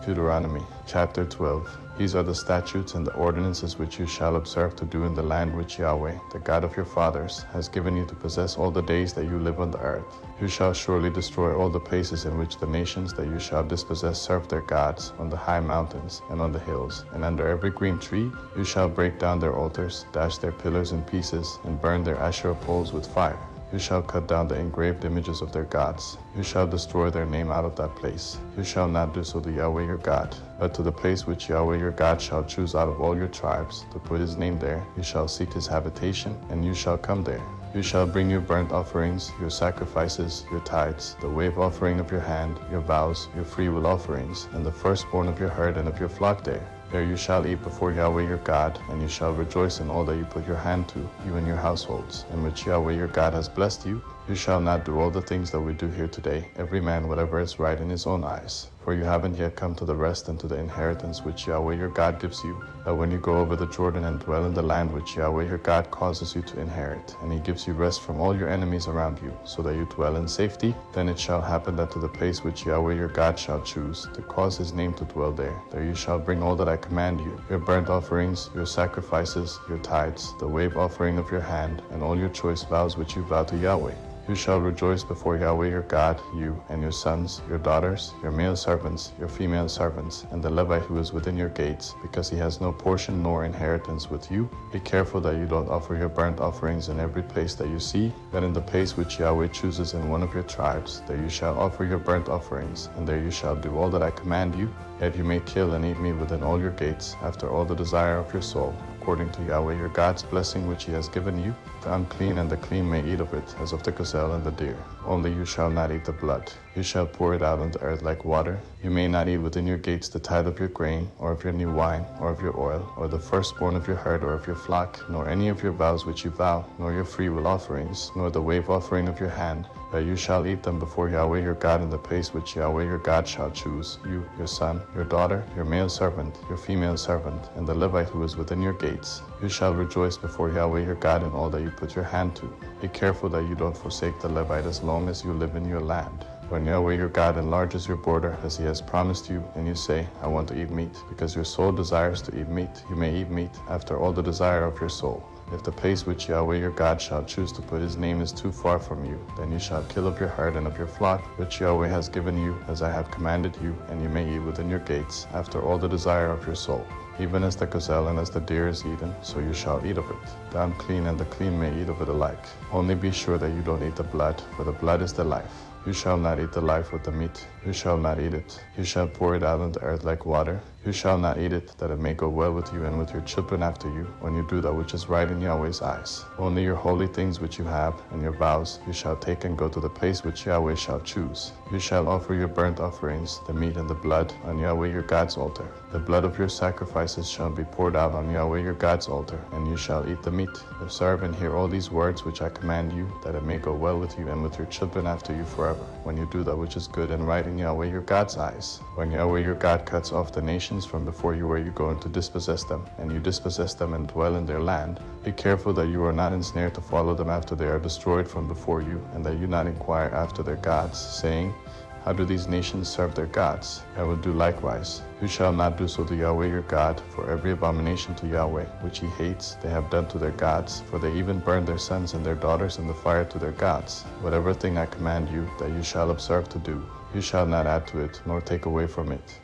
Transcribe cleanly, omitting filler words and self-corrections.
Deuteronomy chapter 12. These are the statutes and the ordinances which you shall observe to do in the land which Yahweh, the God of your fathers, has given you to possess all the days that you live on the earth. You shall surely destroy all the places in which the nations that you shall dispossess serve their gods, on the high mountains and on the hills, and under every green tree. You shall break down their altars, dash their pillars in pieces, and burn their Asherah poles with fire. You shall cut down the engraved images of their gods. You shall destroy their name out of that place. You shall not do so to Yahweh your God, but to the place which Yahweh your God shall choose out of all your tribes, to put his name there. You shall seek his habitation, and you shall come there. You shall bring your burnt offerings, your sacrifices, your tithes, the wave offering of your hand, your vows, your freewill offerings, and the firstborn of your herd and of your flock there. There you shall eat before Yahweh your God, and you shall rejoice in all that you put your hand to, you and your households, in which Yahweh your God has blessed you. You shall not do all the things that we do here today, every man whatever is right in his own eyes. For you haven't yet come to the rest and to the inheritance which Yahweh your God gives you, that when you go over the Jordan and dwell in the land which Yahweh your God causes you to inherit, and he gives you rest from all your enemies around you, so that you dwell in safety, then it shall happen that to the place which Yahweh your God shall choose, to cause his name to dwell there, there you shall bring all that I command you, your burnt offerings, your sacrifices, your tithes, the wave offering of your hand, and all your choice vows which you vow to Yahweh. You shall rejoice before Yahweh your God, you and your sons, your daughters, your male servants, your female servants, and the Levite who is within your gates, because he has no portion nor inheritance with you. Be careful that you don't offer your burnt offerings in every place that you see, but in the place which Yahweh chooses in one of your tribes, there you shall offer your burnt offerings, and there you shall do all that I command you. Yet you may kill and eat meat within all your gates, after all the desire of your soul, according to Yahweh your God's blessing which he has given you. The unclean and the clean may eat of it, as of the gazelle and the deer. Only you shall not eat the blood. You shall pour it out on the earth like water. You may not eat within your gates the tithe of your grain, or of your new wine, or of your oil, or the firstborn of your herd or of your flock, nor any of your vows which you vow, nor your freewill offerings, nor the wave offering of your hand, but you shall eat them before Yahweh your God in the place which Yahweh your God shall choose, you, your son, your daughter, your male servant, your female servant, and the Levite who is within your gates. You shall rejoice before Yahweh your God in all that you put your hand to. Be careful that you don't forsake the Levite as long as you live in your land. When Yahweh your God enlarges your border as he has promised you, and you say, I want to eat meat, because your soul desires to eat meat, you may eat meat after all the desire of your soul. If the place which Yahweh your God shall choose to put his name is too far from you, then you shall kill of your herd and of your flock, which Yahweh has given you, as I have commanded you, and you may eat within your gates, after all the desire of your soul. Even as the gazelle and as the deer is eaten, so you shall eat of it. The unclean and the clean may eat of it alike. Only be sure that you don't eat the blood, for the blood is the life. You shall not eat the life with the meat. You shall not eat it. You shall pour it out on the earth like water. You shall not eat it, that it may go well with you and with your children after you, when you do that which is right in Yahweh's eyes. Only your holy things which you have, and your vows, you shall take and go to the place which Yahweh shall choose. You shall offer your burnt offerings, the meat and the blood, on Yahweh your God's altar. The blood of your sacrifices shall be poured out on Yahweh your God's altar, and you shall eat the meat. Observe and hear all these words which I command you, that it may go well with you and with your children after you forever, when you do that which is good and right in Yahweh your God's eyes. When Yahweh your God cuts off the nations from before you where you go in to dispossess them, and you dispossess them and dwell in their land, be careful that you are not ensnared to follow them after they are destroyed from before you, and that you not inquire after their gods, saying, how do these nations serve their gods? I will do likewise. You shall not do so to Yahweh your God, for every abomination to Yahweh, which he hates, they have done to their gods, for they even burn their sons and their daughters in the fire to their gods. Whatever thing I command you, that you shall observe to do, you shall not add to it, nor take away from it.